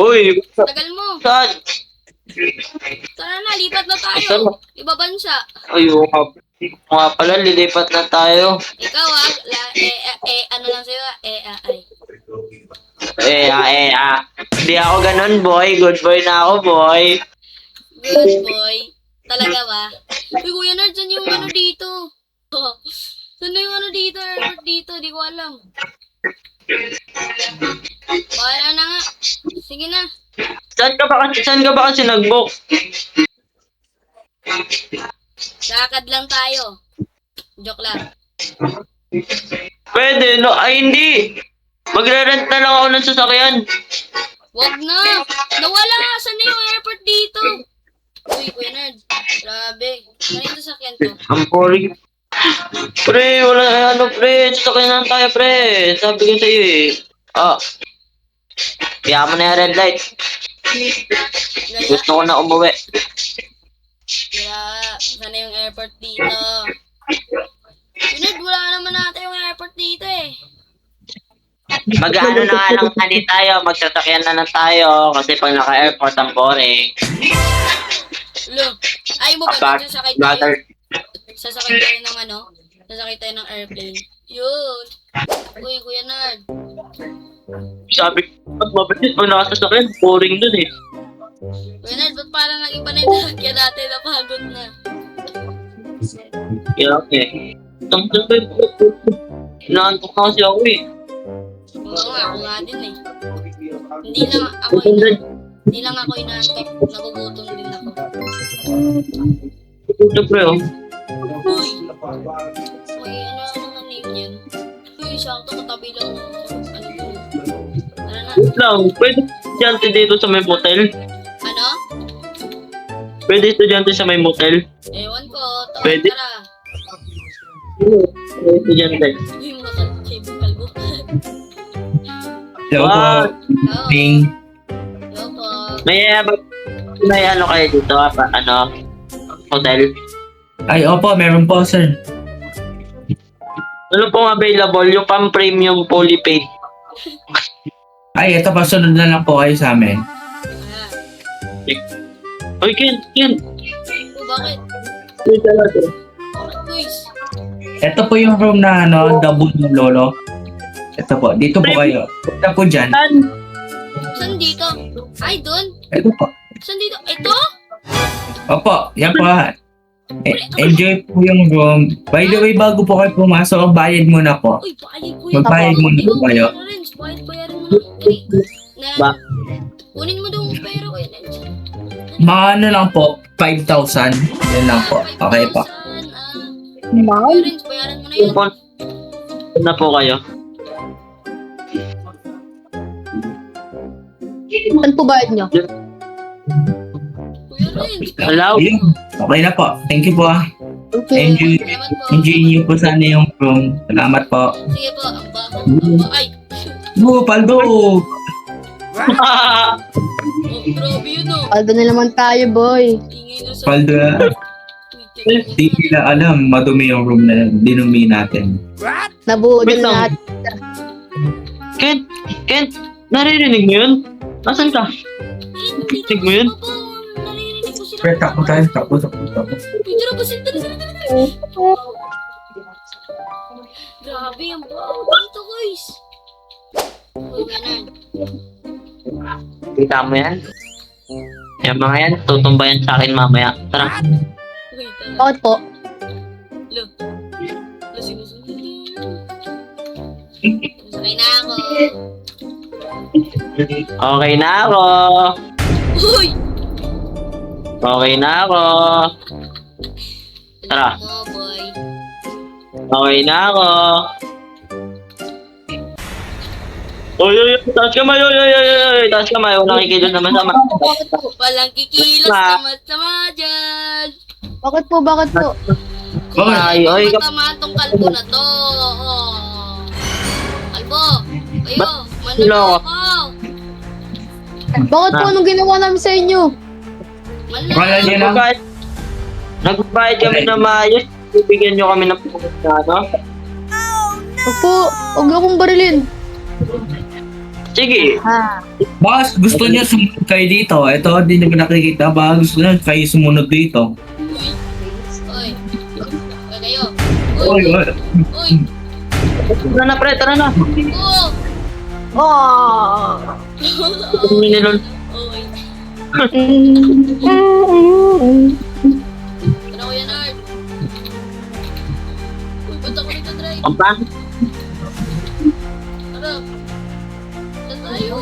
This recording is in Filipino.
Uy, Tagal mo. saan? Tara na, lipat na Saan? tayo. Iba bansa. Ay, nga pala, lilipat na tayo. Ikaw ano lang sa'yo, ay. Hindi ako ganun, boy. Good boy na ako, boy. Good boy. Talaga ba? Uy, Kuya Nerd, saan yung ano dito? Saan na yung ano dito, airport dito? Di ko alam. Bahala na nga. Sige na. Saan ka ba kasi nag-book? Lakad lang tayo. Joke lang. Pwede, no? Ay, hindi. Magre-rent na lang ako ng sasakyan. Wag na. Nawala nga. Saan na yung airport dito? Uy, Kuya Nerd. Grabe. Saan yung sasakyan to? Ang boring. Pre, wala pre. Sasakyan lang tayo, pre. Sabi ko sa'yo eh. Kaya mo na yung red light. Lala. Gusto ko na umuwi. Saan na yung airport dito? Kuya Nerd, wala naman natin yung airport dito eh. Mag-ano na nga lang tayo. Magsasakyan na lang tayo. Kasi pag naka-airport, ang boring. Lo, ayaw mo ba dito sasakay tayo? Sasakay tayo ng ano? Sasakay tayo ng airplane. Yun. Uy, Kuya Nerd. Sabi ko, mabilis mo nakasasakyan. Boring dun eh. Kuya Nerd, ba't parang nag-iba na yung sasakyan natin? Napagod na. Kaya okay. Tanggal ba yung inaantok na kasi ako eh. Oo nga, ako nga din eh. Hindi lang ako inaantok. Nagugutom din ako. Ito pre oh. Uy! May ano nga name yan? Uy, sakto katabi lang ng ano yun. Tara na. Wait lang, pwede estudyante dito sa may motel? Ano? Pwede estudyante sa may motel? Ewan ko. Pwede. Tara. Pwede estudyante. Uy, mga kalbo. Hello po. Ah, Oo. Ping. Hello po. may ano kayo dito, hotel? Ay, opo, meron po, sir. Ano pong available? Yung pang-premium fully paid. Ay, ito pa, sunod na lang po kayo sa amin. Uy, Ken. Oh, bakit? Wait talaga. Bakit, guys? Ito po yung room na, double ng lolo. Ito po, dito po kayo. Punta po dyan. Saan dito? Ay, doon? Ito po. Saan dito? Ito? Opo, yan po. Enjoy po yung room. By the way, bago po kayo pumasok, bayad muna po. Uy, bayad ko Magbayad muna po kayo. Bayaran mo na. Dali. Ba? Kunin mo daw yung pera ko yan. Mga ano lang po, 5,000. Yan lang po. Okay po. Bayaran mo na yun. Na po kayo. Saan po bayad nyo? Kuya Renz. Hello? Ayun, okay na po. Thank you po. Okay. Salamat po. Enjoy niyo po sana yung room. Salamat po. Sige po, ang baho. Ay, Paldo! oh, grabe yun oh. Aldo na naman tayo, boy. Ingay na sa... Paldo na. Di nila alam, madumi yung room na yun. Dinumi natin. Nabuo Wait din lang. lahat. Ken, naririnig mo yun? Nasaan ka? Tignan mo yun? Naririnig ko sila. Pero takbo tayo, takbo. Uy, tara ba sila? Grabe, ang baho dito, guys. Uy, ganun. Kita mo yan? Yan mga yan, tutumba yan sa akin mamaya. Tara. Uy, tara. Bakit po? Lo. Lasing. Sakay na ako. Okay na ako. Uy! Okay na ako. Tara. Mo, boy. Okay na ako. Oy, taas kamay, oy, taas kamay, walang kikilos na masama. Walang kikilos na masama dyan. Bakit po? Bakit po? Ay, oy, Matama tong kalbo na to. Oh. Kalbo, ayo, Hello. manalo ako. Bakit po? Anong ginawa namin sa inyo? Kala niyo lang. Nagbayad kami na maayos. Bibigyan nyo kami ng pumunta, no? Huwag po. Huwag niyo akong barilin. Sige. Ha. Baka gusto niyo sumunod kayo dito. Ito, hindi naman nakikita. Baka gusto niyo kayo sumunod dito. Uy. Uy, kayo. Uy, Uy. uy. Uy. Tara na, pre. Tara na. Oo. Oh. Minilon. Uy. Ano ko yan, Art? Uy, ba't ako nito, Dre? Ang pan. Tara. Saan tayo?